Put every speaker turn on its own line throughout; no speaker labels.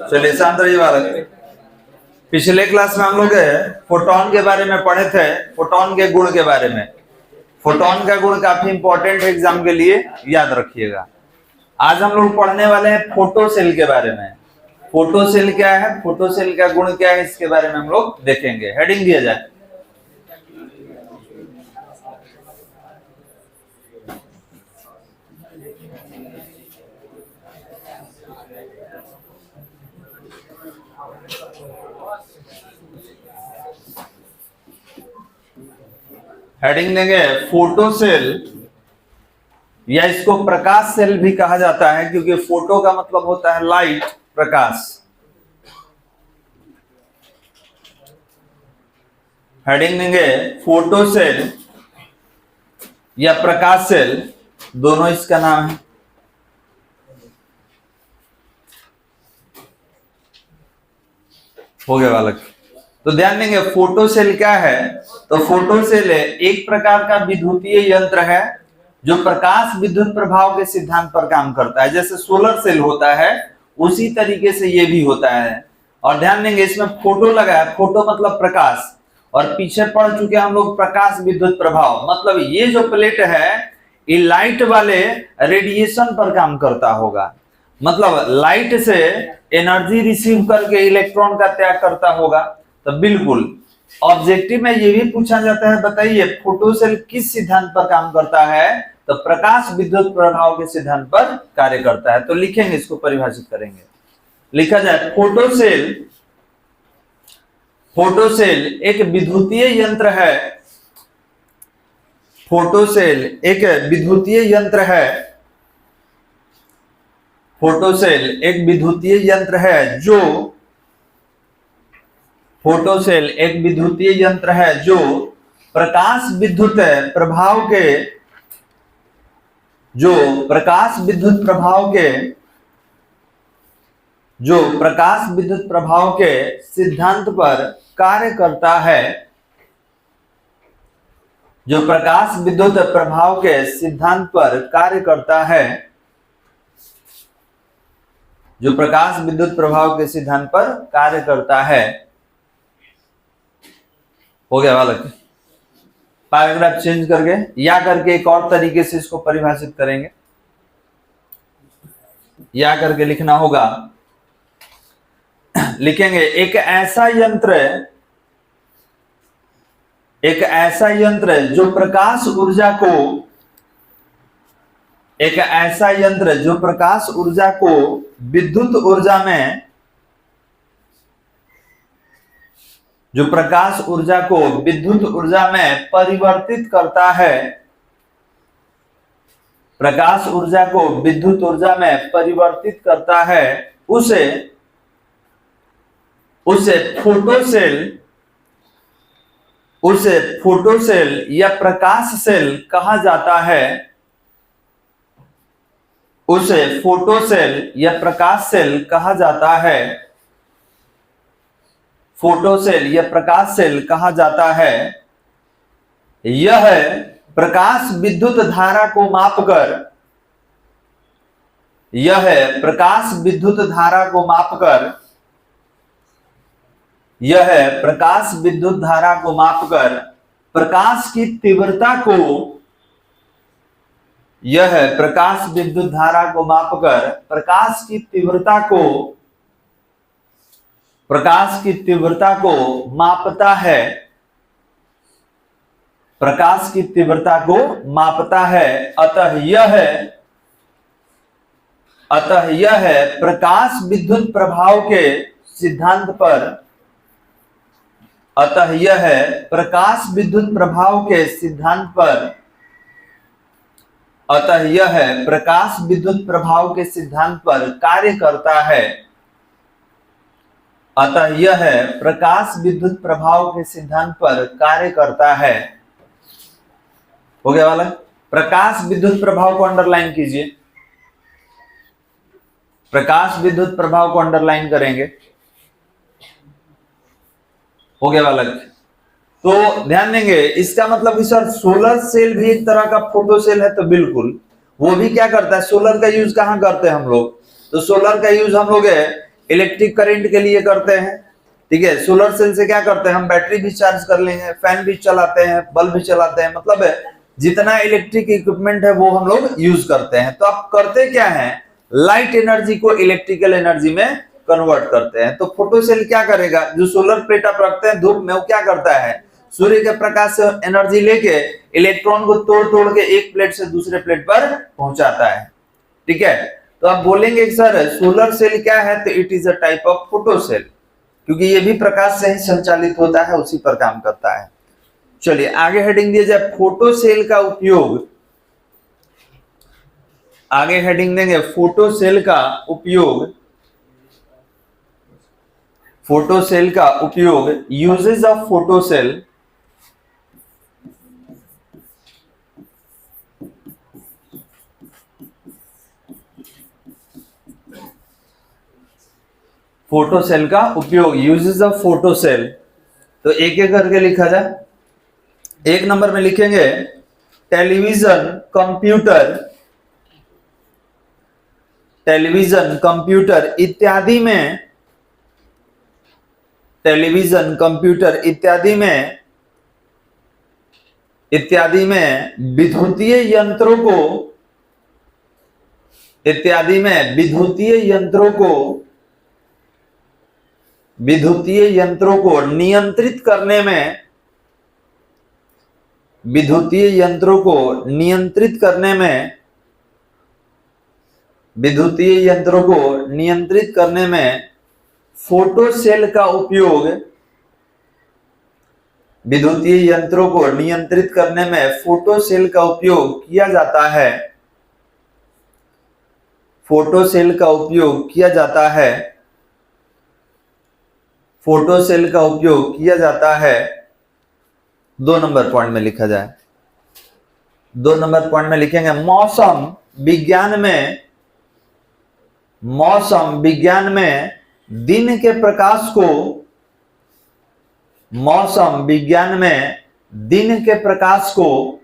चलिए शांत रहिए बालक। पिछले क्लास में हम लोग फोटोन के बारे में पढ़े थे, फोटोन के गुण के बारे में। फोटोन का गुण काफी इंपॉर्टेंट है एग्जाम के लिए, याद रखिएगा। आज हम लोग पढ़ने वाले हैं फोटोसेल के बारे में। फोटोसेल क्या है, फोटोसेल का गुण क्या है, इसके बारे में हम लोग देखेंगे। हेडिंग दिया जाए। हेडिंग देंगे फोटोसेल, या इसको प्रकाश सेल भी कहा जाता है, क्योंकि फोटो का मतलब होता है लाइट, प्रकाश। हेडिंग देंगे फोटोसेल या प्रकाश सेल, दोनों इसका नाम है। हो गया बालक। तो ध्यान देंगे फोटोसेल क्या है। तो फोटोसेल एक प्रकार का विद्युतीय यंत्र है जो प्रकाश विद्युत प्रभाव के सिद्धांत पर काम करता है। जैसे सोलर सेल होता है, उसी तरीके से ये भी होता है। और ध्यान देंगे इसमें फोटो लगा है, फोटो मतलब प्रकाश, और पीछे पढ़ चुके हम लोग प्रकाश विद्युत प्रभाव, मतलब ये जो प्लेट है ये लाइट वाले रेडिएशन पर काम करता होगा। मतलब लाइट से एनर्जी रिसीव करके इलेक्ट्रॉन का त्याग करता होगा। तो बिल्कुल ऑब्जेक्टिव में ये भी पूछा जाता है, बताइए फोटोसेल किस सिद्धांत पर काम करता है। तो प्रकाश विद्युत प्रभाव के सिद्धांत पर कार्य करता है। तो लिखेंगे, इसको परिभाषित करेंगे। लिखा जाए फोटोसेल, फोटोसेल एक विद्युतीय यंत्र है। फोटोसेल एक विद्युतीय यंत्र है। फोटोसेल एक विद्युतीय यंत्र है जो, फोटोसेल एक विद्युतीय यंत्र है जो प्रकाश विद्युत प्रभाव के, जो प्रकाश विद्युत प्रभाव के, जो प्रकाश विद्युत प्रभाव के सिद्धांत पर कार्य करता है, जो प्रकाश विद्युत प्रभाव के सिद्धांत पर कार्य करता है, जो प्रकाश विद्युत प्रभाव के सिद्धांत पर कार्य करता है। हो गया बालक। पैराग्राफ चेंज करके या करके एक और तरीके से इसको परिभाषित करेंगे। या करके लिखना होगा। लिखेंगे एक ऐसा यंत्र, एक ऐसा यंत्र जो प्रकाश ऊर्जा को, एक ऐसा यंत्र जो प्रकाश ऊर्जा को विद्युत ऊर्जा में, जो प्रकाश ऊर्जा को विद्युत ऊर्जा में परिवर्तित करता है, प्रकाश ऊर्जा को विद्युत ऊर्जा में परिवर्तित करता है, उसे फोटोसेल, उसे फोटोसेल या प्रकाश सेल कहा जाता है। उसे फोटोसेल या प्रकाश सेल कहा जाता है। फोटोसेल या प्रकाश सेल कहा जाता है। यह प्रकाश विद्युत धारा को मापकर, यह प्रकाश विद्युत धारा को मापकर, यह प्रकाश विद्युत धारा को मापकर प्रकाश की तीव्रता को, यह प्रकाश विद्युत धारा को मापकर प्रकाश की तीव्रता को, प्रकाश की तीव्रता को मापता है, प्रकाश की तीव्रता को मापता है। अतः यह प्रकाश विद्युत प्रभाव के सिद्धांत पर, अतः यह प्रकाश विद्युत प्रभाव के सिद्धांत पर, अतः यह प्रकाश विद्युत प्रभाव के सिद्धांत पर कार्य करता है। अतः यह प्रकाश विद्युत प्रभाव के सिद्धांत पर कार्य करता है। हो गया वाला। प्रकाश विद्युत प्रभाव को अंडरलाइन कीजिए। प्रकाश विद्युत प्रभाव को अंडरलाइन करेंगे। हो गया वाला। तो ध्यान देंगे, इसका मतलब कि सर सोलर सेल भी एक तरह का फोटो सेल है, तो बिल्कुल वो भी क्या करता है, सोलर का यूज कहाँ करते हैं हम लोग, तो सोलर का यूज हम लोग इलेक्ट्रिक करंट के लिए करते हैं। ठीक है, सोलर सेल से क्या करते हैं हम, बैटरी भी चार्ज कर लेंगे, फैन भी चलाते हैं, बल्ब भी चलाते हैं, मतलब जितना इलेक्ट्रिक इक्विपमेंट है वो हम लोग यूज करते हैं। तो आप करते क्या है, लाइट एनर्जी को इलेक्ट्रिकल एनर्जी में कन्वर्ट करते हैं। तो फोटो सेल क्या करेगा, जो सोलर प्लेट आप रखते हैं धूप में, वो क्या करता है, सूर्य के प्रकाश से एनर्जी लेके इलेक्ट्रॉन को तोड़ तोड़ के एक प्लेट से दूसरे प्लेट पर पहुंचाता है। ठीक है, तो आप बोलेंगे सर सोलर सेल क्या है, तो it is a type of photo cell, क्योंकि ये भी प्रकाश से ही संचालित होता है, उसी पर काम करता है। चलिए आगे हेडिंग दिया जाए, फोटो सेल का उपयोग, आगे हेडिंग देंगे फोटो सेल का उपयोग, फोटो सेल का उपयोग, uses of photo cell, photo cell का उपयोग, यूजेस ऑफ फोटो सेल। तो एक एक करके लिखा जाए। एक नंबर में लिखेंगे टेलीविजन, कंप्यूटर, टेलीविजन, कंप्यूटर इत्यादि में, टेलीविजन, कंप्यूटर इत्यादि में, इत्यादि में विद्युतीय यंत्रों को, इत्यादि में विद्युतीय यंत्रों को, विद्युतीय यंत्रों को नियंत्रित करने में, विद्युतीय यंत्रों को नियंत्रित करने में, विद्युतीय यंत्रों को नियंत्रित करने में फोटो सेल का उपयोग, विद्युतीय यंत्रों को नियंत्रित करने में फोटो सेल का उपयोग किया जाता है, फोटो सेल का उपयोग किया जाता है, फोटो सेल का उपयोग किया जाता है। 2 नंबर पॉइंट में लिखा जाए, 2 नंबर पॉइंट में लिखेंगे मौसम विज्ञान में, मौसम विज्ञान में दिन के प्रकाश को, मौसम विज्ञान में दिन के प्रकाश को,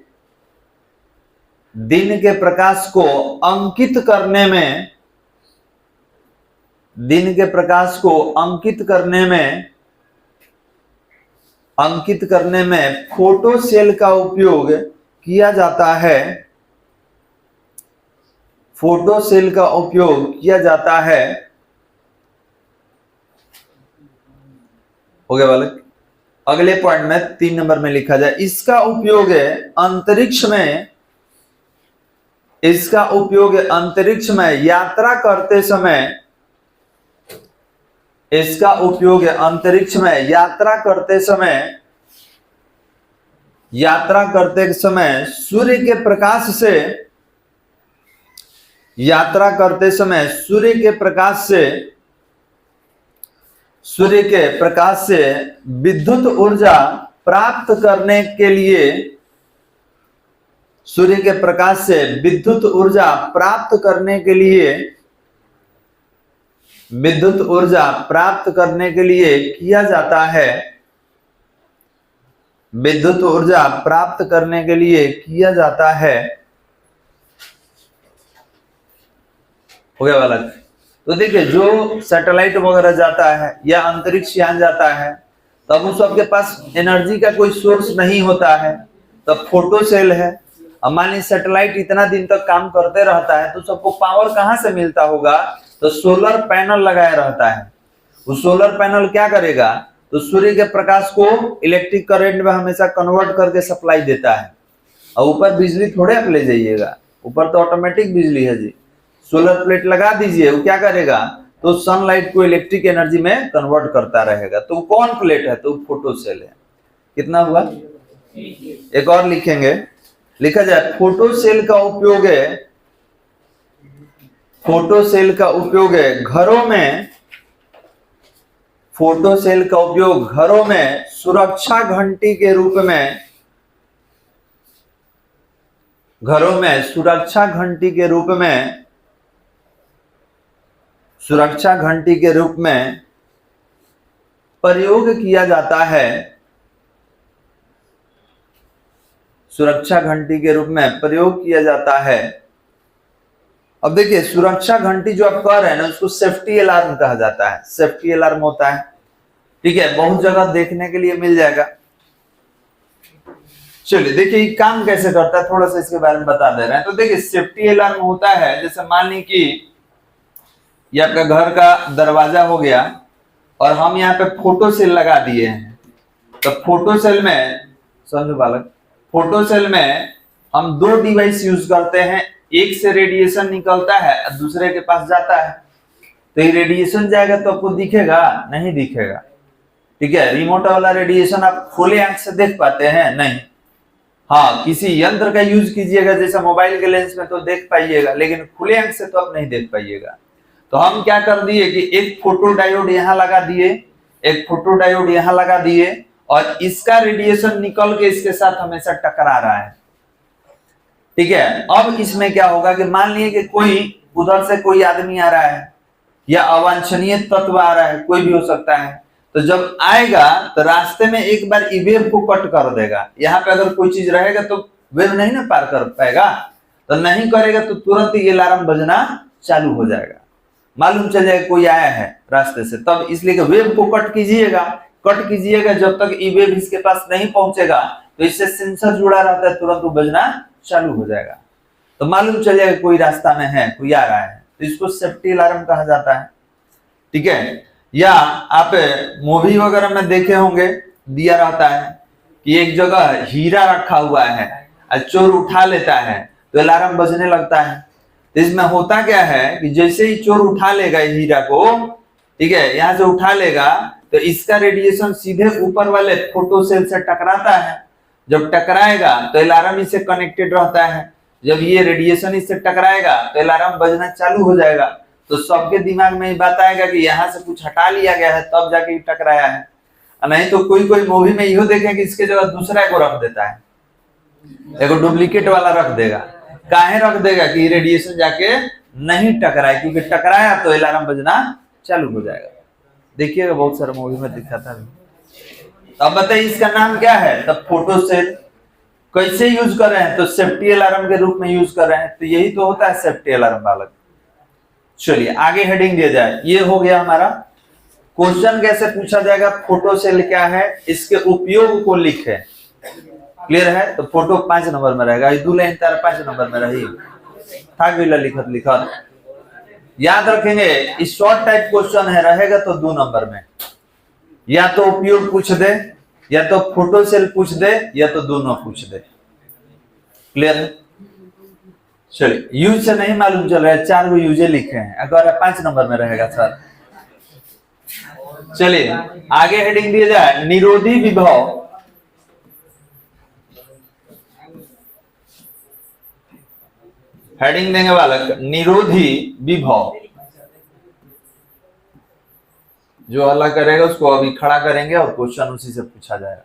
दिन के प्रकाश को अंकित करने में, दिन के प्रकाश को अंकित करने में, अंकित करने में फोटो सेल का उपयोग किया जाता है, फोटो सेल का उपयोग किया जाता है। हो गया बालक। अगले पॉइंट में 3 नंबर में लिखा जाए, इसका उपयोग अंतरिक्ष में, इसका उपयोग अंतरिक्ष में यात्रा करते समय, इसका उपयोग अंतरिक्ष में यात्रा करते समय, यात्रा करते समय सूर्य के प्रकाश से, यात्रा करते समय सूर्य के प्रकाश से, सूर्य के प्रकाश से विद्युत ऊर्जा प्राप्त करने के लिए, सूर्य के प्रकाश से विद्युत ऊर्जा प्राप्त करने के लिए, विद्युत ऊर्जा प्राप्त करने के लिए किया जाता है, विद्युत ऊर्जा प्राप्त करने के लिए किया जाता है। हो गया बालक। तो देखिए जो सैटेलाइट वगैरह जाता है या अंतरिक्ष यान जाता है, तब उस सबके पास एनर्जी का कोई सोर्स नहीं होता है, तब फोटो सेल है। अब मान लीजिए सैटेलाइट इतना दिन तक काम करते रहता है, तो सबको पावर कहाँ से मिलता होगा, तो सोलर पैनल लगाया रहता है। वो सोलर पैनल क्या करेगा, तो सूर्य के प्रकाश को इलेक्ट्रिक करंट में हमेशा कन्वर्ट करके सप्लाई देता है। और ऊपर बिजली थोड़े आप ले जाइएगा, ऊपर तो ऑटोमेटिक बिजली है जी। सोलर प्लेट लगा दीजिए, वो क्या करेगा, तो सनलाइट को इलेक्ट्रिक एनर्जी में कन्वर्ट करता रहेगा। तो कौन प्लेट है, तो फोटो सेल है। कितना हुआ, एक और लिखेंगे, लिखा जाए फोटो सेल का उपयोग है, फोटो सेल का उपयोग है घरों में, फोटो सेल का उपयोग घरों में सुरक्षा घंटी के रूप में, घरों में सुरक्षा घंटी के रूप में, सुरक्षा घंटी के रूप में प्रयोग किया जाता है, सुरक्षा घंटी के रूप में प्रयोग किया जाता है। अब देखिए सुरक्षा घंटी जो आप कह रहे हैं ना, उसको सेफ्टी अलार्म कहा जाता है, सेफ्टी अलार्म होता है। ठीक है, बहुत जगह देखने के लिए मिल जाएगा। चलिए देखिए ये काम कैसे करता है, थोड़ा सा इसके बारे में बता दे रहे हैं। तो देखिए सेफ्टी अलार्म होता है, जैसे मान ली कि ये आपका घर का दरवाजा हो गया और हम यहाँ पे फोटो सेल लगा दिए हैं। तो फोटो सेल में, समझो बालक, फोटो सेल में हम दो डिवाइस यूज करते हैं, एक से रेडिएशन निकलता है और दूसरे के पास जाता है। तो ये रेडिएशन जाएगा तो आपको दिखेगा नहीं, दिखेगा। ठीक है, रिमोट वाला रेडिएशन आप खुले आंख से देख पाते हैं नहीं। हाँ, किसी यंत्र का यूज कीजिएगा जैसे मोबाइल के लेंस में तो देख पाइएगा, लेकिन खुले आंख से तो आप नहीं देख पाइएगा। तो हम क्या कर दिए कि एक फोटो डायोड यहाँ लगा दिए, एक फोटो डायोड यहाँ लगा दिए, और इसका रेडिएशन निकल के इसके साथ हमेशा टकरा रहा है। ठीक है, अब इसमें क्या होगा कि मान लिए कि कोई उधर से कोई आदमी आ रहा है या अवांछनीय तत्व आ रहा है, कोई भी हो सकता है। तो जब आएगा तो रास्ते में एक बार ई वेव को कट कर देगा। यहाँ पे अगर कोई चीज रहेगा तो वेव नहीं ना पार कर पाएगा, तो नहीं करेगा तो तुरंत ये अलार्म बजना चालू हो जाएगा, मालूम चल जाएगा कोई आया है रास्ते से। तब इसलिए वेव को कट कीजिएगा जब तक ई वेव इसके पास नहीं पहुंचेगा। तो इससे सेंसर जुड़ा रहता है, तुरंत वो बजना चालू हो जाएगा, तो मालूम चल जाएगा कोई रास्ता में है, कोई आ रहा है। तो इसको सेफ्टी अलार्म कहा जाता है। ठीक है, या आप मूवी वगैरह में देखे होंगे, दिया रहता है कि एक जगह हीरा रखा हुआ है और चोर उठा लेता है तो अलार्म बजने लगता है। तो इसमें होता क्या है कि जैसे ही चोर उठा लेगा हीरा को, ठीक है, यहां से उठा लेगा तो इसका रेडिएशन सीधे ऊपर वाले फोटो सेल से टकराता है। जब टकराएगा तो अलार्म इससे कनेक्टेड रहता है। जब ये रेडिएशन इससे टकराएगा तो अलार्म बजना चालू हो जाएगा। तो सबके दिमाग में ये बात आएगा कि यहाँ से कुछ हटा लिया गया है तब जाके टकराया है। नहीं तो कोई कोई मूवी में यो देखे कि इसके जगह दूसरा को रख देता है, एगो डुप्लीकेट वाला रख देगा। काहे रख देगा कि रेडिएशन जाके नहीं टकराए, क्योंकि टकराया तो अलार्म बजना चालू हो जाएगा। देखिएगा बहुत सारे मूवी में दिखाता है। अब बताइए इसका नाम क्या है? तब फोटो सेल। कैसे यूज कर रहे हैं? तो सेफ्टी अलार्म के रूप में यूज कर रहे हैं। तो यही तो होता है सेफ्टी अलार्म बालक। चलिए आगे हेडिंग दिया जाए। ये हो गया हमारा क्वेश्चन कैसे पूछा जाएगा, फोटो सेल क्या है, इसके उपयोग को लिखे। क्लियर है? तो फोटो 5 नंबर में रहेगा, 2 लाइन तार 5 नंबर में रही था लिखत। याद रखेंगे शॉर्ट टाइप क्वेश्चन है, रहेगा तो 2 नंबर में। या तो उपयोग पूछ दे, या तो फोटो सेल पूछ दे, या तो दोनों पूछ दे। क्लियर है? चलिए यूज से नहीं मालूम चल रहा है, 4 गो यूजे लिखे हैं, अगर 5 नंबर में रहेगा सर। चलिए आगे हेडिंग दिया जाए निरोधी विभव। हेडिंग देंगे बालक निरोधी विभव। जो अल्लाह करेगा उसको अभी खड़ा करेंगे और क्वेश्चन उसी से पूछा जाएगा।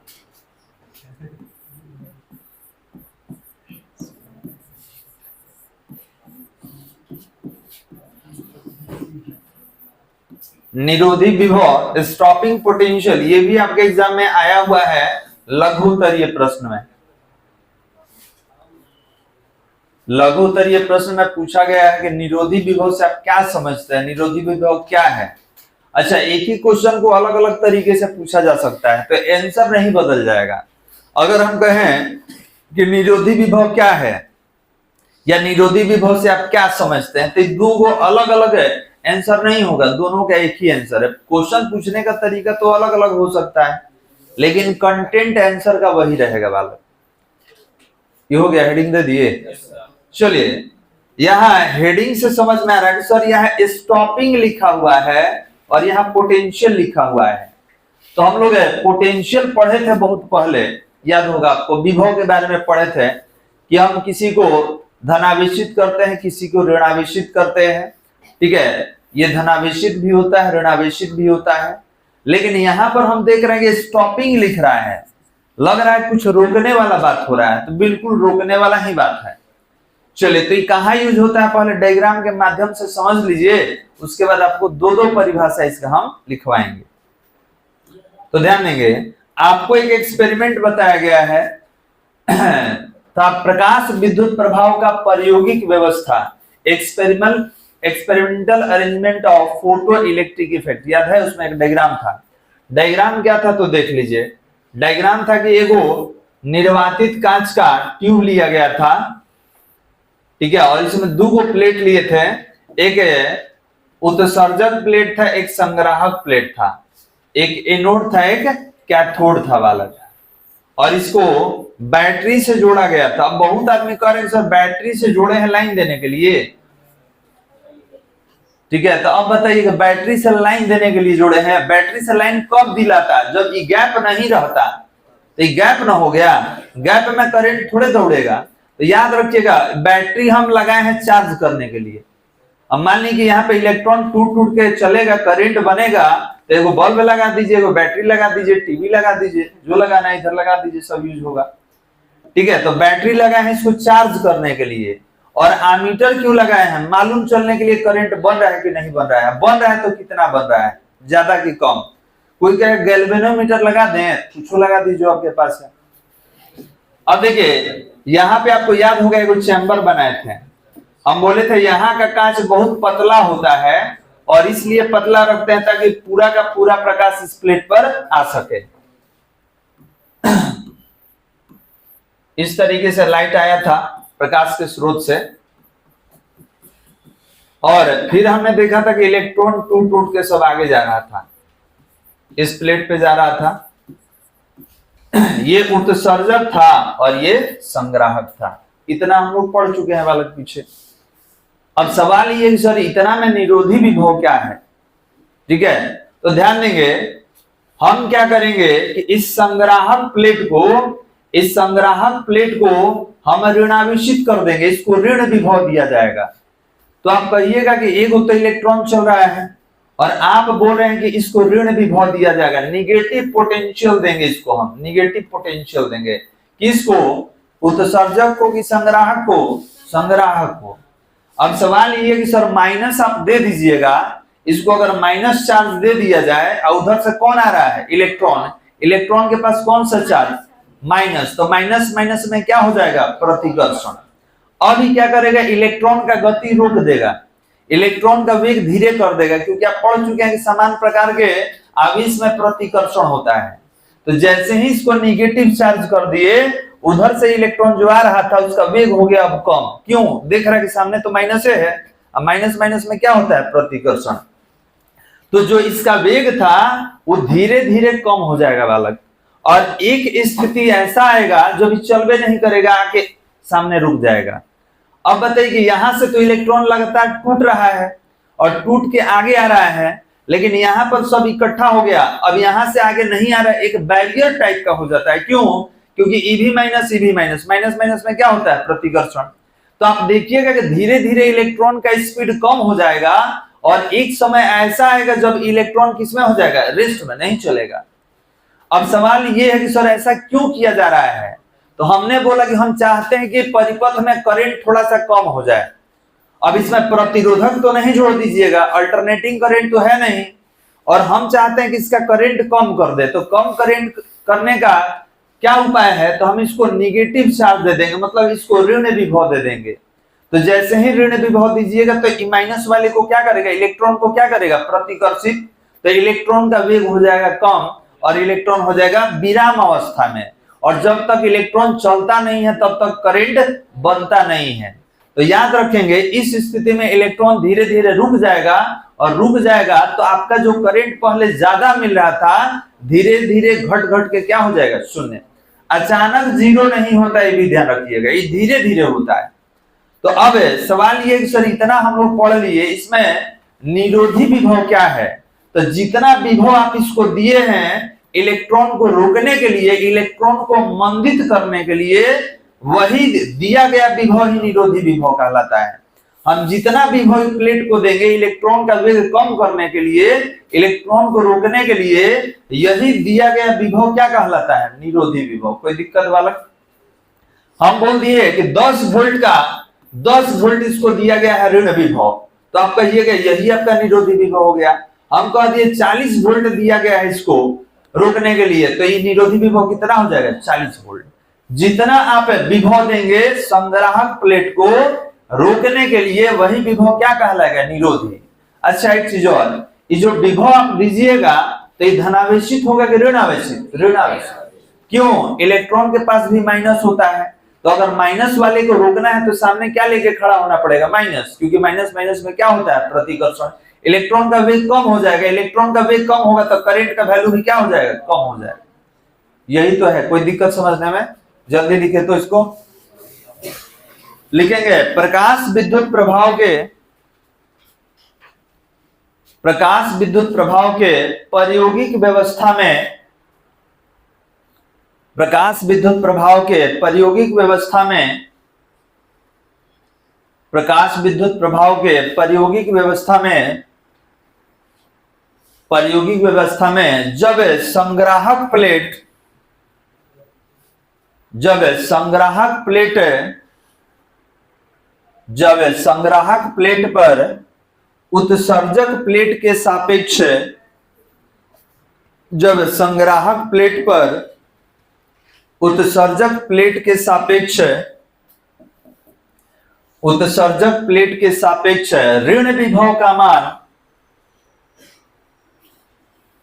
निरोधी विभव, स्टॉपिंग पोटेंशियल, ये भी आपके एग्जाम में आया हुआ है लघुत्तरीय प्रश्न में। लघुत्तरीय प्रश्न में पूछा गया है कि निरोधी विभव से आप क्या समझते हैं, निरोधी विभव क्या है। अच्छा, एक ही क्वेश्चन को अलग अलग तरीके से पूछा जा सकता है, तो आंसर नहीं बदल जाएगा। अगर हम कहें कि निरोधी विभव क्या है या निरोधी विभव से आप क्या समझते हैं, तो 2 अलग अलग आंसर नहीं होगा, दोनों का एक ही आंसर है। क्वेश्चन पूछने का तरीका तो अलग अलग हो सकता है, लेकिन कंटेंट आंसर का वही रहेगा बालक। ये हो गया, हेडिंग दे दिए। चलिए यहाँ हेडिंग से समझ में आ रहा है कि सर यहाँ स्टॉपिंग लिखा हुआ है और यहाँ पोटेंशियल लिखा हुआ है। तो हम लोग पोटेंशियल पढ़े थे बहुत पहले, याद होगा आपको, विभव के बारे में पढ़े थे कि हम किसी को धनावेशित करते हैं, किसी को ऋणावेशित करते हैं। ठीक है, ये धनावेशित भी होता है, ऋणावेशित भी होता है। लेकिन यहाँ पर हम देख रहे हैं कि स्टॉपिंग लिख रहा है, लग रहा है कुछ रोकने वाला बात हो रहा है, तो बिल्कुल रोकने वाला ही बात है। चलिए तो ये कहाँ यूज होता है, पहले डायग्राम के माध्यम से समझ लीजिए, उसके बाद आपको 2 परिभाषा इसका हम लिखवाएंगे। तो ध्यान देंगे, आपको एक एक्सपेरिमेंट बताया गया है प्रकाश विद्युत प्रभाव का प्रायोगिक व्यवस्था। Experimental arrangement of photo electric effect, याद है उसमें एक डायग्राम था। डायग्राम क्या था तो देख लीजिए। डायग्राम था कि एगो निर्वातित कांच का ट्यूब लिया गया था, ठीक है, और इसमें दो गो प्लेट लिए थे, एक उत्सर्जक प्लेट था, एक संग्राहक प्लेट था, एक एनोड था, एक कैथोड था बालक, और इसको बैटरी से जोड़ा गया था। अब बहुत आदमी कह रहे हैं सर बैटरी से जोड़े हैं लाइन देने के लिए, ठीक है, तो अब बताइए बैटरी से लाइन देने के लिए जोड़े हैं। बैटरी से लाइन कब दिलाता? जब ये गैप नहीं रहता, तो ये गैप ना हो गया, गैप में करंट थोड़े दौड़ेगा। तो याद रखिएगा बैटरी हम लगाए हैं चार्ज करने के लिए। अब मान लीजिए कि यहाँ पे इलेक्ट्रॉन टूट टूट के चलेगा, करंट बनेगा, तो एगो बल्ब लगा दीजिए, एगो बैटरी लगा दीजिए, टीवी लगा दीजिए, जो लगाना है इधर लगा दीजिए, सब यूज होगा, ठीक है। तो बैटरी लगाए हैं इसको चार्ज करने के लिए, और एमीटर क्यों लगाए हैं? मालूम चलने के लिए करंट बन रहा है कि नहीं बन रहा है। बन रहा है तो कितना बन रहा है, ज्यादा कि कम। कोई कहे गैल्वेनोमीटर लगा दें, कुछ लगा दीजिए जो आपके पास है। अब देखिए यहाँ पे आपको याद होगा एगो चैम्बर बनाए थे, हम बोले थे यहाँ का कांच बहुत पतला होता है और इसलिए पतला रखते हैं ताकि पूरा का पूरा प्रकाश इस प्लेट पर आ सके। इस तरीके से लाइट आया था प्रकाश के स्रोत से, और फिर हमने देखा था कि इलेक्ट्रॉन टूट टूट के सब आगे जा रहा था, इस प्लेट पे जा रहा था। ये उत्सर्जक था और ये संग्राहक था। इतना हम लोग पढ़ चुके हैं बालक पीछे। अब सवाल ये कि सर इतना में निरोधी विभव क्या है, ठीक है। तो ध्यान देंगे, हम क्या करेंगे कि इस संग्राहक प्लेट को हम ऋणावेशित कर देंगे, इसको ऋण विभव दिया जाएगा। तो आप कहिएगा कि एक तो इलेक्ट्रॉन चल रहा है और आप बोल रहे हैं कि इसको ऋण विभव दिया जाएगा, निगेटिव पोटेंशियल देंगे, इसको हम निगेटिव पोटेंशियल देंगे। किसको? उत्सर्जक को कि संग्राहक को? संग्राहक को। अब सवाल ये कि सर माइनस आप दे दीजिएगा, इसको अगर माइनस चार्ज दे दिया जाए और उधर से कौन आ रहा है? इलेक्ट्रॉन। इलेक्ट्रॉन के पास कौन सा चार्ज? माइनस। तो माइनस माइनस में क्या हो जाएगा? प्रतिकर्षण। अब ये क्या करेगा? इलेक्ट्रॉन का गति रोक देगा, इलेक्ट्रॉन का वेग धीरे कर देगा, क्योंकि आप पढ़ चुके हैं कि समान प्रकार के आवेश में प्रतिकर्षण होता है। तो जैसे ही इसको निगेटिव चार्ज कर दिए, उधर से इलेक्ट्रॉन जो आ रहा था उसका वेग हो गया अब कम। क्यों? देख रहा है कि सामने तो माइनस है, अब माइनस माइनस में क्या होता है? प्रतिकर्षण। तो जो इसका वेग था वो धीरे धीरे कम हो जाएगा बालक, और एक स्थिति ऐसा आएगा जो भी चलबे नहीं करेगा, आके सामने रुक जाएगा। अब बताइए कि यहां से तो इलेक्ट्रॉन लगातार टूट रहा है और टूट के आगे आ रहा है, लेकिन यहाँ पर सब इकट्ठा हो गया, अब यहां से आगे नहीं आ रहा है, एक बैरियर टाइप का हो जाता है। क्यों? क्योंकि ईवी माइनस माइनस माइनस में क्या होता है? प्रतिकर्षण। तो आप देखिएगा कि धीरे धीरे इलेक्ट्रॉन का स्पीड कम हो जाएगा, और एक समय ऐसा आएगा जब इलेक्ट्रॉन किसमें हो जाएगा? रेस्ट में, नहीं चलेगा। अब सवाल ये है कि सर ऐसा क्यों किया जा रहा है? तो हमने बोला कि हम चाहते हैं कि परिपथ में करंट थोड़ा सा कम हो जाए। अब इसमें प्रतिरोधक तो नहीं जोड़ दीजिएगा, अल्टरनेटिंग करंट तो है नहीं, और हम चाहते हैं कि इसका करंट कम कर दे। तो कम करंट करने का क्या उपाय है? तो हम इसको निगेटिव चार्ज दे देंगे, मतलब इसको ऋण विभव दे देंगे। तो जैसे ही ऋण विभव दीजिएगा तो माइनस वाले को क्या करेगा? इलेक्ट्रॉन को क्या करेगा? प्रतिकर्षित। तो इलेक्ट्रॉन का वेग हो जाएगा कम और इलेक्ट्रॉन हो जाएगा विराम अवस्था में, और जब तक इलेक्ट्रॉन चलता नहीं है तब तक करंट बनता नहीं है। तो याद रखेंगे इस स्थिति में इलेक्ट्रॉन धीरे धीरे रुक जाएगा, और रुक जाएगा तो आपका जो करंट पहले ज्यादा मिल रहा था धीरे धीरे घट घट के क्या हो जाएगा? शून्य। अचानक जीरो नहीं होता, ये भी ध्यान रखिएगा, ये धीरे धीरे होता है। तो अब सवाल ये कि सर इतना हम लोग पढ़ लिए, इसमें निरोधी विभव क्या है? तो जितना विभव आप इसको दिए हैं इलेक्ट्रॉन को रोकने के लिए, इलेक्ट्रॉन को मंदित करने के लिए, वही दिया गया विभव ही निरोधी विभव कहलाता है। हम जितना विभव प्लेट को देंगे इलेक्ट्रॉन का वेग कम करने के लिए, इलेक्ट्रॉन को रोकने के लिए, यही दिया गया विभव क्या कहलाता है? निरोधी विभव। कोई दिक्कत बालक? हम बोल दिए कि 10 वोल्ट का 10 वोल्ट इसको दिया गया है ऋण विभव, तो आप कहिएगा यही आपका निरोधी विभव हो गया। हम कह दिए 40 वोल्ट दिया गया है इसको रोकने के लिए, तो ये निरोधी विभव कितना हो जाएगा? 40 वोल्ट। जितना आप विभव देंगे संग्राहक प्लेट को रोकने के लिए वही विभव क्या कहलाएगा, निरोधी। अच्छा एक चीज और, ये जो विभव आप दीजिएगा तो ये धनावेशित होगा कि ऋण आवेशित, ऋण आवेशित। क्यों, इलेक्ट्रॉन के पास भी माइनस होता है, तो अगर माइनस वाले को रोकना है तो सामने क्या लेके खड़ा होना पड़ेगा, माइनस, क्योंकि माइनस माइनस में क्या होता है, प्रतिकर्षण। इलेक्ट्रॉन का वेग कम हो जाएगा, इलेक्ट्रॉन का वेग कम होगा तो करंट का वैल्यू भी क्या हो जाएगा, कम हो जाएगा। यही तो है, कोई दिक्कत समझने में? जल्दी लिखे तो इसको लिखेंगे, प्रकाश विद्युत प्रभाव के प्रायोगिक व्यवस्था में, प्रकाश विद्युत प्रभाव के प्रायोगिक व्यवस्था में, प्रकाश विद्युत प्रभाव के प्रायोगिक व्यवस्था में जब संग्राहक प्लेट पर उत्सर्जक प्लेट के सापेक्ष, जब संग्राहक प्लेट पर उत्सर्जक प्लेट के सापेक्ष ऋण विभव का मान,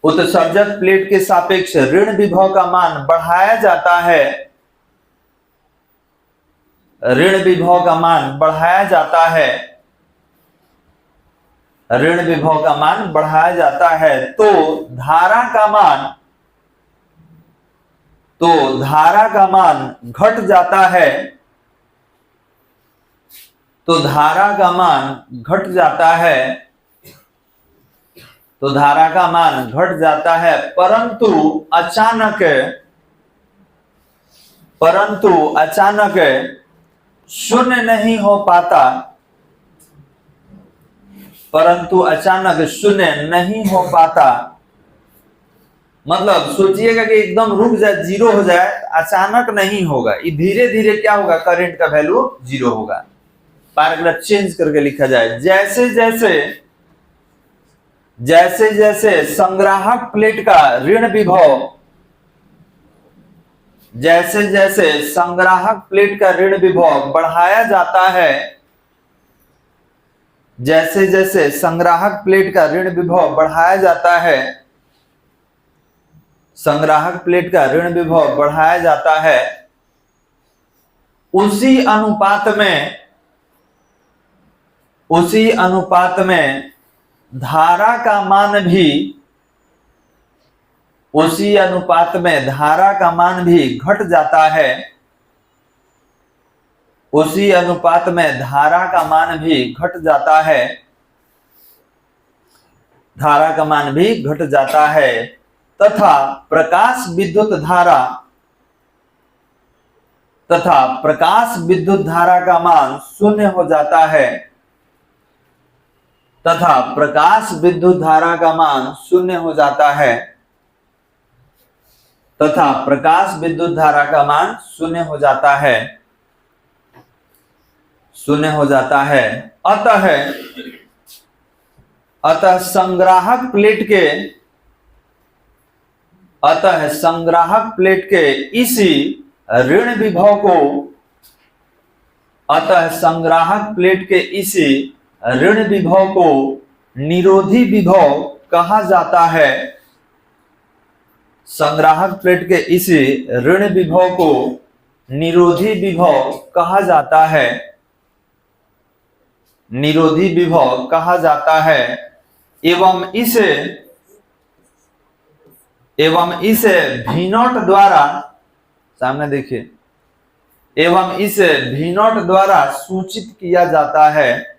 उत्सर्जक प्लेट के सापेक्ष ऋण विभव का मान बढ़ाया जाता है, ऋण विभव का मान बढ़ाया जाता है, ऋण विभव का मान बढ़ाया जाता है, तो धारा का मान घट जाता है, तो धारा का मान घट जाता है, तो धारा का मान घट जाता है, परंतु अचानक शून्य नहीं हो पाता, परंतु अचानक शून्य नहीं हो पाता। मतलब सोचिएगा कि एकदम रुक जाए, जीरो हो जाए, अचानक नहीं होगा, ये धीरे धीरे क्या होगा, करंट का वैल्यू जीरो होगा। पैराग्राफ चेंज करके लिखा जाए, जैसे जैसे संग्राहक प्लेट का ऋण विभव, जैसे जैसे संग्राहक प्लेट का ऋण विभव बढ़ाया जाता है, जैसे जैसे संग्राहक प्लेट का ऋण विभव बढ़ाया जाता है, संग्राहक प्लेट का ऋण विभव बढ़ाया जाता है, उसी अनुपात में धारा का मान भी, उसी अनुपात में धारा का मान भी घट जाता है, उसी अनुपात में धारा का मान भी घट जाता है, धारा का मान भी घट जाता है, तथा प्रकाश विद्युत धारा का मान शून्य हो जाता है, तथा प्रकाश विद्युत धारा का मान शून्य हो जाता है, तथा प्रकाश विद्युत धारा का मान शून्य हो जाता है, शून्य हो जाता है। अतः संग्राहक प्लेट के इसी ऋण विभव को, अतः संग्राहक प्लेट के इसी ऋण विभव को निरोधी विभव कहा जाता है, संग्राहक प्लेट के इसी ऋण विभव को निरोधी विभव कहा जाता है, निरोधी विभव कहा जाता है, एवं इसे V0 द्वारा, सामने देखिए, एवं इसे V0 द्वारा सूचित किया जाता है,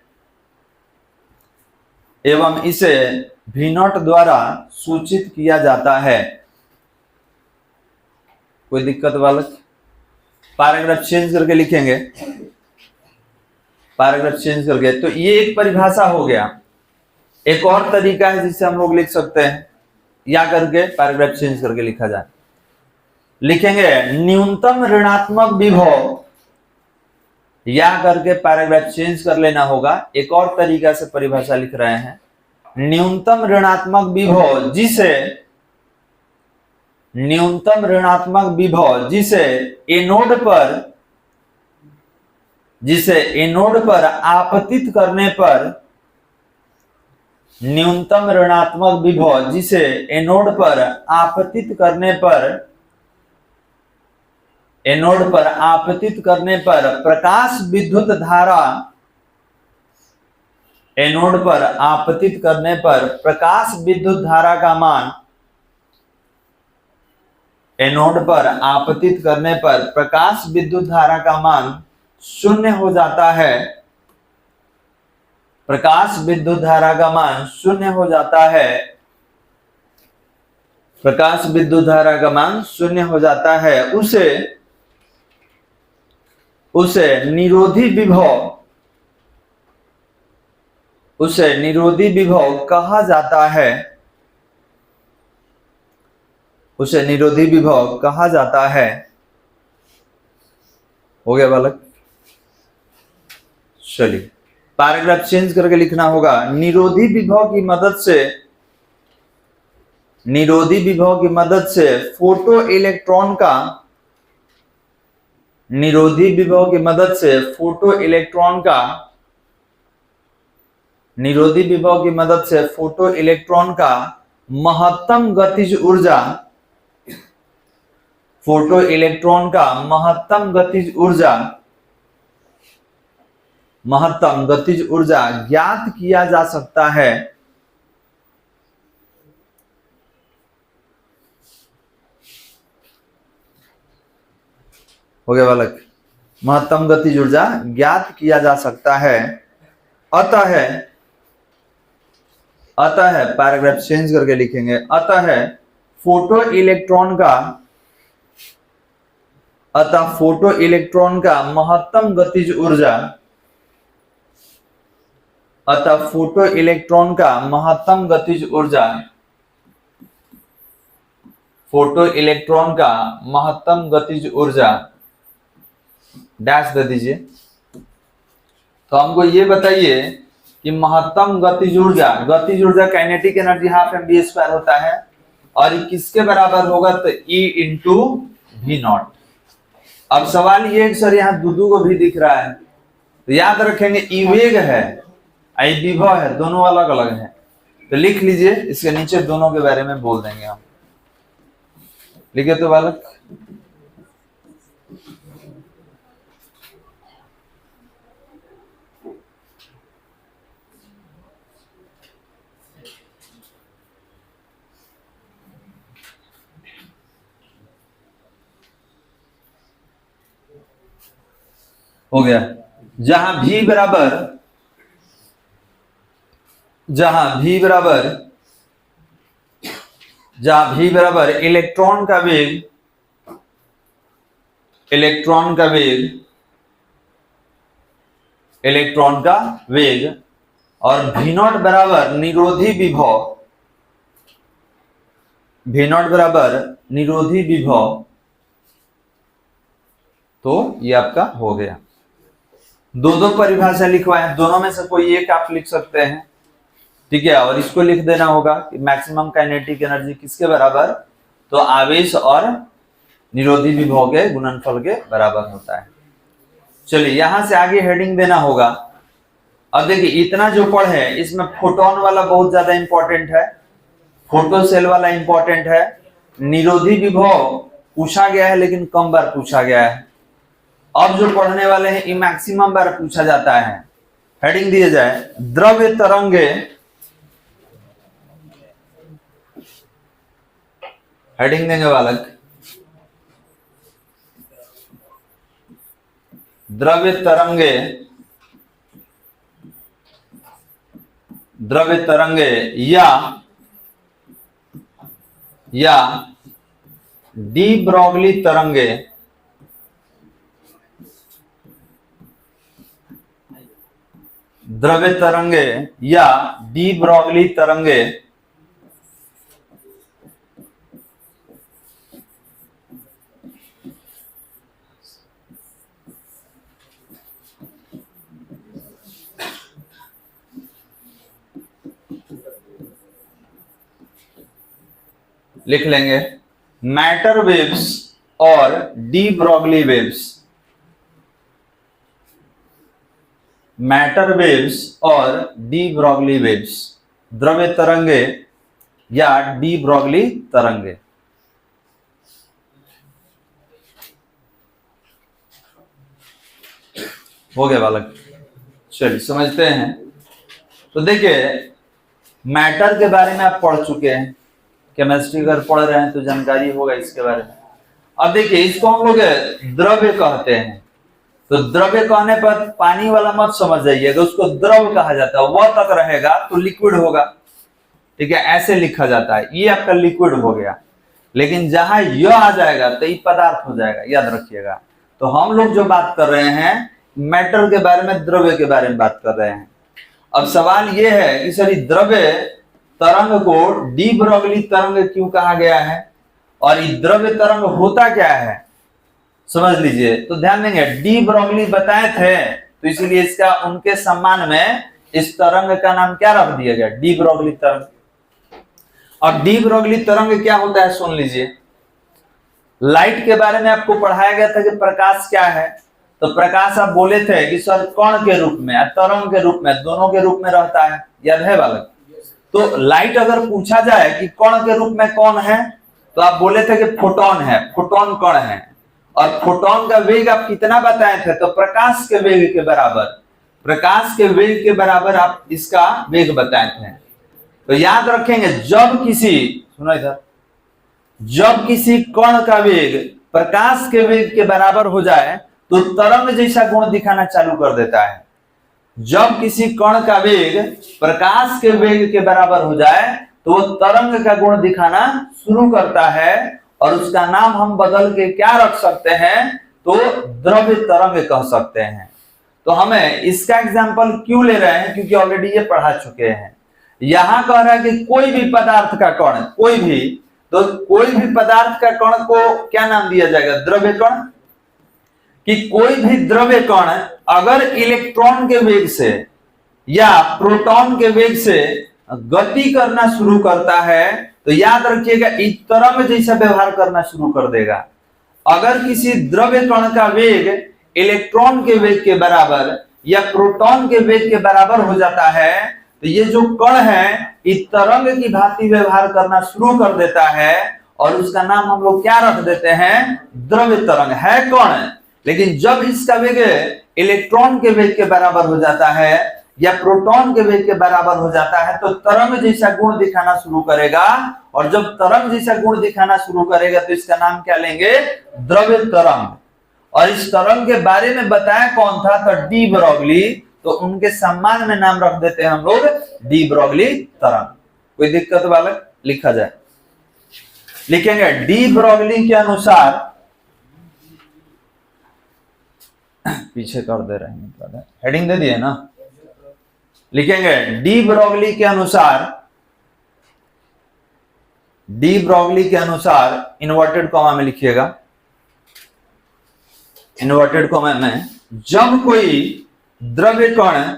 एवं इसे V0 द्वारा सूचित किया जाता है। कोई दिक्कत बालक? पैराग्राफ चेंज करके लिखेंगे, पैराग्राफ चेंज करके। तो ये एक परिभाषा हो गया। एक और तरीका है जिससे हम लोग लिख सकते हैं, या करके पैराग्राफ चेंज करके लिखा जाए। लिखेंगे न्यूनतम ऋणात्मक विभव, या करके पैराग्राफ चेंज कर लेना होगा। एक और तरीका से परिभाषा लिख रहे हैं, न्यूनतम ऋणात्मक विभव जिसे एनोड जिसे एनोड पर आपतित करने पर न्यूनतम ऋणात्मक विभव, जिसे एनोड पर आपतित करने पर, एनोड पर आपतित करने पर प्रकाश विद्युत धारा, एनोड पर आपतित करने पर प्रकाश विद्युत धारा का मान, एनोड पर आपतित करने पर प्रकाश विद्युत धारा का मान शून्य हो जाता है, प्रकाश विद्युत धारा का मान शून्य हो जाता है, प्रकाश विद्युत धारा का मान शून्य हो जाता है, उसे निरोधी विभव, उसे निरोधी विभव कहा जाता है, उसे निरोधी विभव कहा जाता है। हो गया बालक? चलिए पैराग्राफ चेंज करके लिखना होगा। निरोधी विभव की मदद से, निरोधी विभव की मदद से फोटो इलेक्ट्रॉन का, निरोधी विभव की मदद से फोटो इलेक्ट्रॉन का, निरोधी विभव की मदद से फोटो इलेक्ट्रॉन का महत्तम गतिज ऊर्जा, फोटो इलेक्ट्रॉन का महत्तम गतिज ऊर्जा, महत्तम गतिज ऊर्जा ज्ञात किया जा सकता है। हो गया बालक? महत्तम गतिज ऊर्जा ज्ञात किया जा सकता है। अतः पैराग्राफ चेंज करके लिखेंगे। अतः फोटो इलेक्ट्रॉन का, अतः फोटो इलेक्ट्रॉन का महत्तम गतिज ऊर्जा, अतः फोटो इलेक्ट्रॉन का महत्तम गतिज ऊर्जा, फोटो इलेक्ट्रॉन का महत्तम गतिज ऊर्जा डैश दे दीजिए। तो हमको ये बताइए कि महत्तम गतिज ऊर्जा, गतिज ऊर्जा kinetic energy half M B square होता है, और किसके बराबर होगा? तो E इंटू वी नॉट। अब सवाल ये है सर यहाँ दूधू को भी दिख रहा है, तो याद रखेंगे ई वेग है, आई विभव है, दोनों अलग अलग है। तो लिख लीजिए, इसके नीचे दोनों के बारे में बोल देंगे हम। लिखे तो बालक? हो गया। जहां भी बराबर, जहां भी बराबर, जहां भी बराबर इलेक्ट्रॉन का वेग, इलेक्ट्रॉन का वेग, इलेक्ट्रॉन का वेग, और भी नॉट बराबर निरोधी विभव, भी नॉट बराबर निरोधी विभव, तो ये आपका हो गया। दो परिभाषा लिखवाएं, दोनों में से कोई एक आप लिख सकते हैं, ठीक है। और इसको लिख देना होगा कि मैक्सिमम काइनेटिक एनर्जी किसके बराबर? तो आवेश और निरोधी विभव के गुणनफल के बराबर होता है। चलिए यहां से आगे हेडिंग देना होगा। अब देखिए इतना जो पढ़े इसमें फोटोन वाला बहुत ज्यादा इंपॉर्टेंट है, फोटो सेल वाला इंपॉर्टेंट है, निरोधी विभव पूछा गया है लेकिन कम बार पूछा गया है। अब जो पढ़ने वाले हैं ये मैक्सिमम बार पूछा जाता है। हेडिंग दिए जाए द्रव्य तरंगे, हेडिंग देंगे बालक द्रव्य तरंगे, द्रव्य तरंगे या डी ब्रॉगली तरंगे, द्रव्य तरंगे या डी ब्रॉगली तरंगे लिख लेंगे। मैटर वेव्स और de Broglie waves, matter waves और डी ब्रॉगली वेव्स, द्रव्य तरंगे या डी ब्रॉगली तरंगे। हो गया बालक, चलिए समझते हैं। तो देखिए, मैटर के बारे में आप पढ़ चुके हैं, केमिस्ट्री अगर पढ़ रहे हैं तो जानकारी होगा इसके बारे में। अब देखिए, इसको हम लोग द्रव्य कहते हैं। तो द्रव्य कहने पर पानी वाला मत समझ जाइएगा, उसको द्रव कहा जाता है। वह तक रहेगा तो लिक्विड होगा, ठीक है, ऐसे लिखा जाता है। ये आपका लिक्विड हो गया, लेकिन जहां यह आ जाएगा तो ये पदार्थ हो जाएगा, याद रखिएगा। तो हम लोग जो बात कर रहे हैं मैटर के बारे में, द्रव्य के बारे में बात कर रहे हैं। अब सवाल यह है कि सर द्रव्य तरंग को डी ब्रॉगली तरंग क्यों कहा गया है, और ये द्रव्य तरंग होता क्या है, समझ लीजिए। तो ध्यान देंगे, डी ब्रॉगली बताए थे, तो इसीलिए इसका उनके सम्मान में इस तरंग का नाम क्या रख दिया गया, डी ब्रॉगली तरंग। और डी ब्रॉगली तरंग क्या होता है सुन लीजिए। लाइट के बारे में आपको पढ़ाया गया था कि प्रकाश क्या है। तो प्रकाश आप बोले थे कि सर कण के रूप में, तरंग के रूप में, दोनों के रूप में रहता है, याद है बालक। तो लाइट अगर पूछा जाए कि कण के रूप में कौन है, तो आप बोले थे कि फोटोन है, फोटोन कण है। और फोटोन का वेग आप कितना बताए थे, तो प्रकाश के वेग के बराबर, प्रकाश के वेग के बराबर आप इसका वेग बताए थे। तो याद रखेंगे, जब किसी, सुनो इधर, जब किसी कण का वेग प्रकाश के वेग के बराबर हो जाए तो तरंग जैसा गुण दिखाना चालू कर देता है। जब किसी कण का वेग प्रकाश के वेग के बराबर हो जाए तो वो तरंग का गुण दिखाना शुरू करता है, और उसका नाम हम बदल के क्या रख सकते हैं, तो द्रव्य तरंग कह सकते हैं। तो हमें इसका एग्जांपल क्यों ले रहे हैं, क्योंकि ऑलरेडी ये पढ़ा चुके हैं। यहां कह रहा है कि कोई भी पदार्थ का कण, कोई भी, तो कोई भी पदार्थ का कण को क्या नाम दिया जाएगा, द्रव्य कण। कि कोई भी द्रव्य कण अगर इलेक्ट्रॉन के वेग से या प्रोटॉन के वेग से गति करना शुरू करता है, तो याद रखिएगा इस तरंग जैसा व्यवहार करना शुरू कर देगा। अगर किसी द्रव्य कण का वेग इलेक्ट्रॉन के वेग के बराबर या प्रोटॉन के वेग के बराबर हो जाता है, तो ये जो कण है इस तरंग की भांति व्यवहार करना शुरू कर देता है, और उसका नाम हम लोग क्या रख देते हैं, द्रव्य तरंग। है कण, लेकिन जब इसका वेग इलेक्ट्रॉन के वेग के बराबर हो जाता है या प्रोटॉन के वेग के बराबर हो जाता है, तो तरंग जैसा गुण दिखाना शुरू करेगा। और जब तरंग जैसा गुण दिखाना शुरू करेगा तो इसका नाम क्या लेंगे, द्रव्य तरंग। और इस तरंग के बारे में बताया कौन था, तो डी ब्रॉगली। तो उनके सम्मान में नाम रख देते हैं हम लोग डी ब्रॉगली तरंग। कोई दिक्कत बालक, लिखा जाए, लिखेंगे डी ब्रॉगली के अनुसार, पीछे कर दे रहे हैं, हेडिंग दे दिए ना, लिखेंगे डी ब्रॉगली के अनुसार, डी ब्रॉगली के अनुसार इन्वर्टेड कॉमा में लिखिएगा, इन्वर्टेड कॉमा में, जब कोई द्रव्य कण,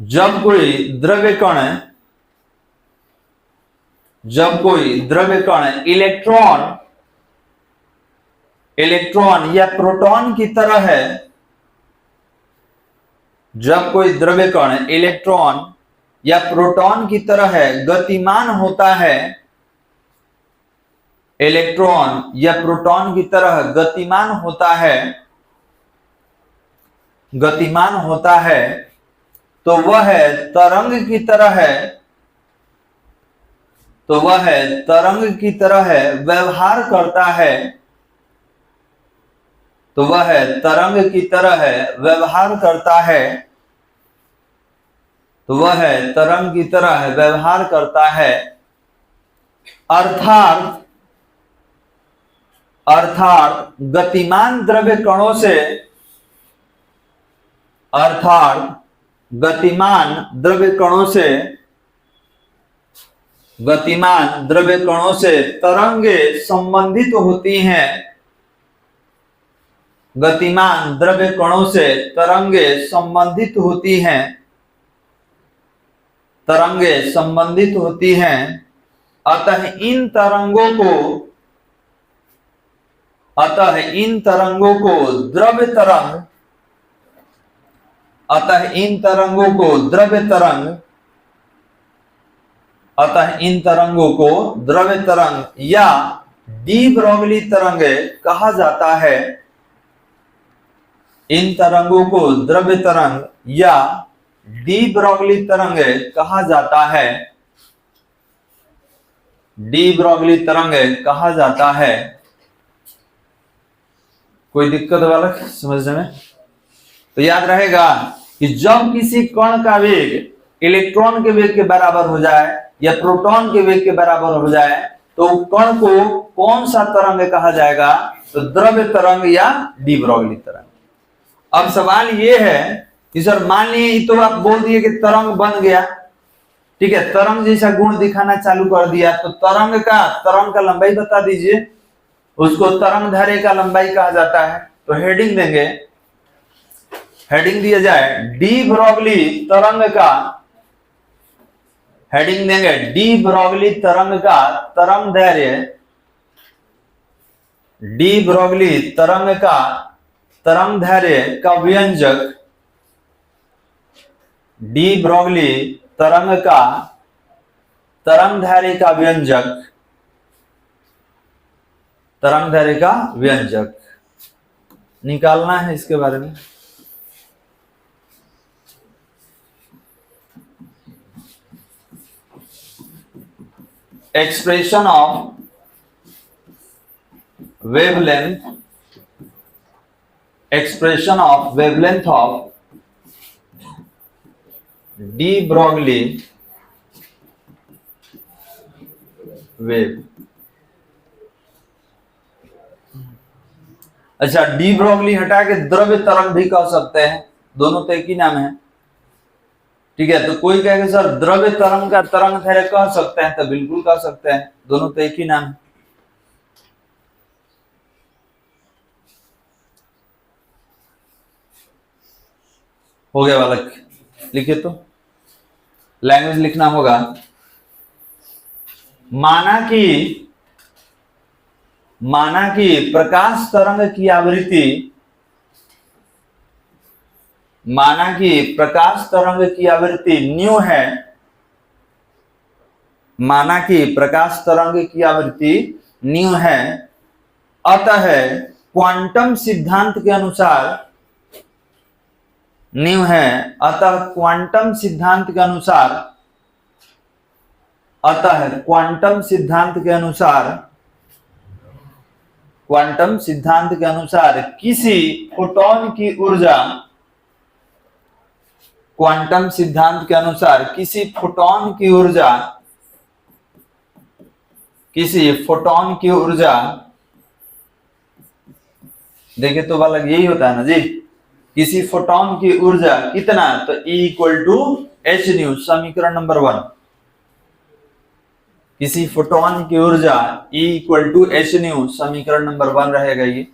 जब कोई द्रव्य कण, जब कोई द्रव्य कण इलेक्ट्रॉन, इलेक्ट्रॉन या प्रोटॉन की तरह है, जब कोई द्रव्य कण इलेक्ट्रॉन या प्रोटॉन की तरह है, गतिमान होता है, इलेक्ट्रॉन या प्रोटॉन की तरह गतिमान होता है, गतिमान होता है, तो वह तरंग की तरह है, तो वह तरंग की तरह व्यवहार करता है, तो वह तरंग की तरह व्यवहार करता है, तो वह तरंग की तरह व्यवहार करता है। अर्थात, अर्थात गतिमान द्रव्य कणों से, अर्थात गतिमान द्रव्य कणों से, गतिमान द्रव्य कणों से तरंगे संबंधित होती हैं, गतिमान द्रव्य कणों से तरंगे संबंधित होती हैं, तरंगे संबंधित होती हैं। अतः इन तरंगों को, अतः इन तरंगों को द्रव्य तरंग, अतः इन तरंगों को द्रव्य तरंग, अतः इन तरंगों को द्रव्य तरंग या डी ब्रोगली तरंग कहा जाता है। इन तरंगों को द्रव्य तरंग या डी ब्रोगली तरंग कहा जाता है। डी ब्रोगली तरंग कहा जाता है। कोई दिक्कत वाला समझने में? तो याद रहेगा कि जब किसी कण का वेग इलेक्ट्रॉन के वेग के बराबर हो जाए या प्रोटॉन के वेग के बराबर हो जाए तो कण को कौन सा तरंग कहा जाएगा? तो द्रव्य तरंग या डी ब्रोगली तरंग। अब सवाल ये है कि सर मान लीजिए तो आप बोल दिए कि तरंग बन गया, ठीक है, तरंग जैसा गुण दिखाना चालू कर दिया, तो तरंग का लंबाई बता दीजिए। उसको तरंग दैर्घ्य का लंबाई कहा जाता है। तो हेडिंग देंगे, हेडिंग दिया जाए डी ब्रोगली तरंग का, हेडिंग देंगे डी ब्रोगली तरंग का तरंग दैर्घ्य, डी ब्रोगली तरंग का तरंग दैर्घ्य का व्यंजक, डी ब्रोगली तरंग का तरंग दैर्घ्य का व्यंजक, तरंग दैर्घ्य का व्यंजक निकालना है। इसके बारे में expression of wavelength, expression of wavelength of de Broglie wave. अच्छा, डी ब्रोगली हटा के द्रव्य तरंग भी कह सकते हैं, दोनों तो एक ही नाम है, ठीक है। तो कोई कहेगा सर द्रव्य तरंग का तरंग दैर्घ्य कह सकते हैं, तो बिल्कुल कह सकते हैं, दोनों तो एक ही नाम है। हो गया बालक, लिखिए तो लैंग्वेज लिखना होगा। माना कि प्रकाश तरंग की आवृत्ति, माना कि प्रकाश तरंग की आवृत्ति न्यू है, माना कि प्रकाश तरंग की आवृत्ति न्यू है, अतः क्वांटम सिद्धांत के अनुसार न्यू है, अतः क्वांटम सिद्धांत के अनुसार, अतः क्वांटम सिद्धांत के अनुसार, क्वांटम सिद्धांत के अनुसार किसी फोटॉन की ऊर्जा, क्वांटम सिद्धांत के अनुसार किसी फोटॉन की ऊर्जा, किसी फोटॉन की ऊर्जा, देखिए तो बालक यही होता है ना जी, किसी फोटॉन की ऊर्जा कितना? तो E equal to H nu, समीकरण नंबर 1। किसी फोटॉन की ऊर्जा E equal to H nu, समीकरण नंबर 1 रहेगा। ये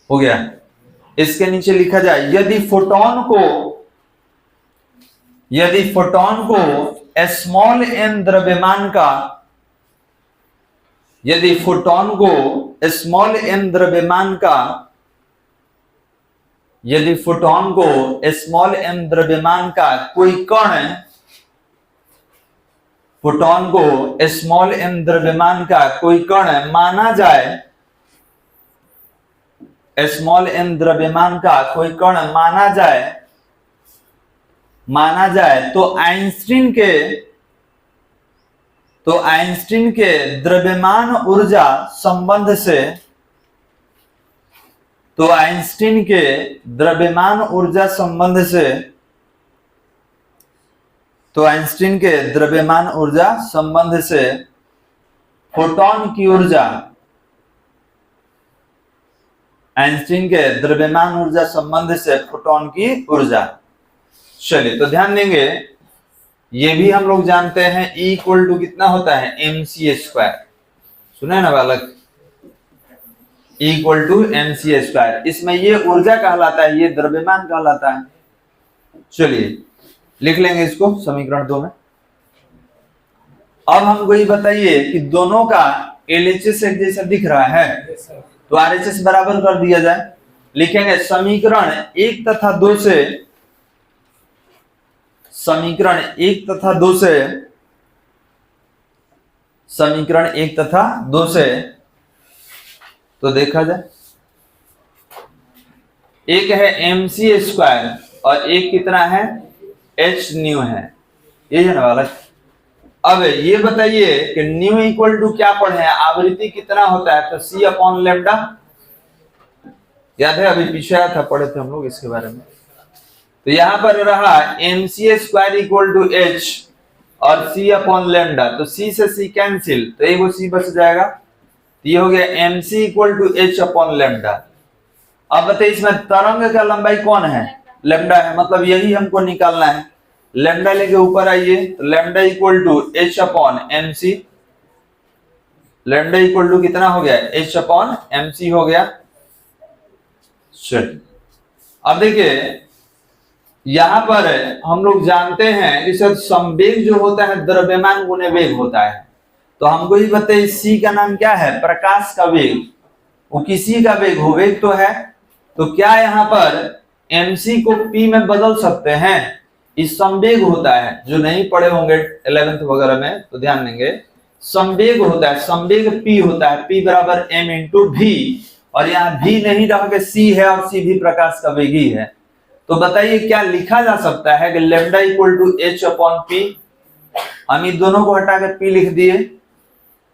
हो गया। इसके नीचे लिखा जाए यदि फोटॉन को स्मॉल n द्रव्यमान का, यदि फोटॉन को स्मॉल n द्रव्यमान का, यदि फोटॉन को स्मॉल n द्रव्यमान का कोई कण, फोटॉन को स्मॉल n द्रव्यमान का कोई कण माना जाए, स्मॉल n द्रव्यमान का कोई कण माना जाए तो आइंस्टीन के द्रव्यमान ऊर्जा संबंध से, तो आइंस्टीन के द्रव्यमान ऊर्जा संबंध से, तो आइंस्टीन के द्रव्यमान ऊर्जा संबंध से फोटॉन की ऊर्जा, आइंस्टीन के द्रव्यमान ऊर्जा संबंध से फोटॉन की ऊर्जा। चलिए तो ध्यान देंगे, ये भी हम लोग जानते हैं E इक्वल टू कितना होता है? mc²। सुने ना बालक, E इक्वल टू mc²। इसमें ये ऊर्जा कहलाता है, ये द्रव्यमान कहलाता है। चलिए लिख लेंगे इसको समीकरण 2 में। अब हमको ये बताइए कि दोनों का LHS एक जैसा दिख रहा है, तो RHS बराबर कर दिया जाए। लिखेंगे समीकरण 1 तथा 2 से, समीकरण 1 तथा 2 से, समीकरण 1 तथा 2 से, तो देखा जाए एक है mc स्क्वायर और एक कितना है h न्यू है, ये है ना वाला। अब ये बताइए कि न्यू इक्वल टू क्या पढ़े हैं, आवृत्ति कितना होता है, तो c अपॉन लेमडा, याद है अभी पीछे आया था, पढ़े थे हम लोग इसके बारे में। तो यहां पर रहा mc square equal to h और c अपॉन लेमडा, तो c से c कैंसिल, तो एक c बच जाएगा, तो ये हो गया mc equal to h upon lambda. अब बताइए इसमें तरंग का लंबाई कौन है, लेमडा है, मतलब यही हमको निकालना है। लेमडा लेके ऊपर आइए, तो lambda equal to h upon mc, lambda equal to कितना हो गया h अपॉन mc हो गया। चलिए अब देखिए यहां पर हम लोग जानते हैं कि सर संवेग जो होता है द्रव्यमान गुणे वेग होता है, तो हमको ही बताइए c का नाम क्या है, प्रकाश का वेग, वो किसी का वेग हो, वेग तो है, तो क्या यहाँ पर mc को p में बदल सकते हैं, इस संवेग होता है, जो नहीं पढ़े होंगे 11th वगैरह में तो ध्यान देंगे, संवेग होता है, संवेग p होता है, p बराबर m इंटू v, और यहाँ v नहीं रह के c है और c भी प्रकाश का वेग ही है। तो बताइए क्या लिखा जा सकता है कि lambda equal to h upon p, हम इन दोनों को हटा के p लिख दिए,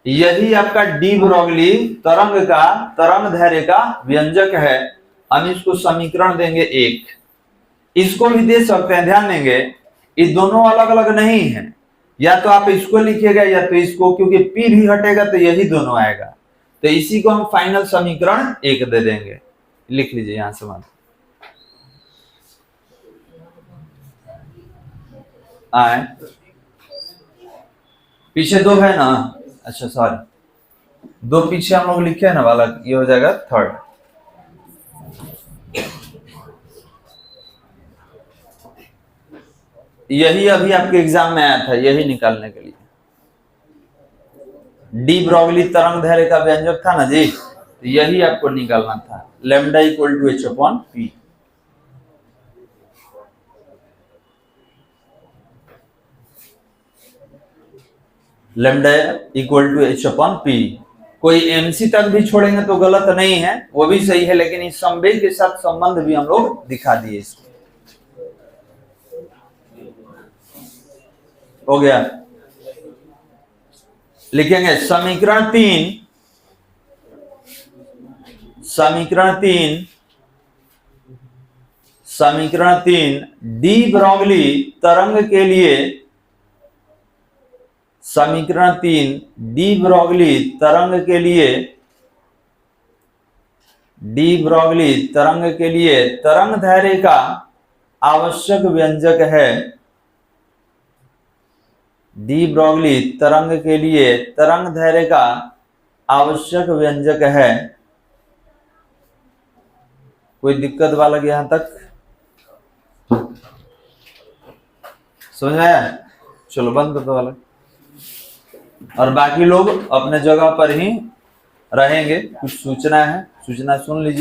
यही आपका डी ब्रोगली तरंग का, तरंग धैर्य का व्यंजक है। हम इसको समीकरण देंगे 1, इसको भी दे सकते हैं, ध्यान देंगे ये दोनों अलग अलग नहीं है, या तो आप इसको लिखिएगा या तो इसको, क्योंकि p भी हटेगा तो यही दोनों आएगा, तो इसी को हम फाइनल समीकरण 1 दे देंगे। लिख लीजिए यहां से आए, पीछे 2 है ना, अच्छा सॉरी 2 पीछे हम लोग लिखे है ना वाला, ये हो जाएगा 3rd। यही अभी आपके एग्जाम में आया था, यही निकालने के लिए डी ब्रोगली तरंग धैर्य का व्यंजक था ना जी, तो यही आपको निकालना था, lambda equal to h upon p। Lambda equal to h upon p, कोई mc तक भी छोड़ेंगे तो गलत नहीं है, वो भी सही है, लेकिन इस संवेग के साथ संबंध भी हम लोग दिखा दिए इसको। हो गया, लिखेंगे समीकरण 3, समीकरण 3, समीकरण 3 डी ब्रोगली तरंग के लिए, समीकरण 3 डी ब्रोगली तरंग के लिए, डी ब्रोगली तरंग के लिए तरंग धैर्य का आवश्यक व्यंजक है, डी ब्रोगली तरंग के लिए तरंग धैर्य का आवश्यक व्यंजक है। कोई दिक्कत वाला यहां तक समझ में आया? चलो बंद कर दो वाला, और बाकी लोग अपने जगह पर ही रहेंगे, कुछ सूचना है, सूचना सुन लीजिए।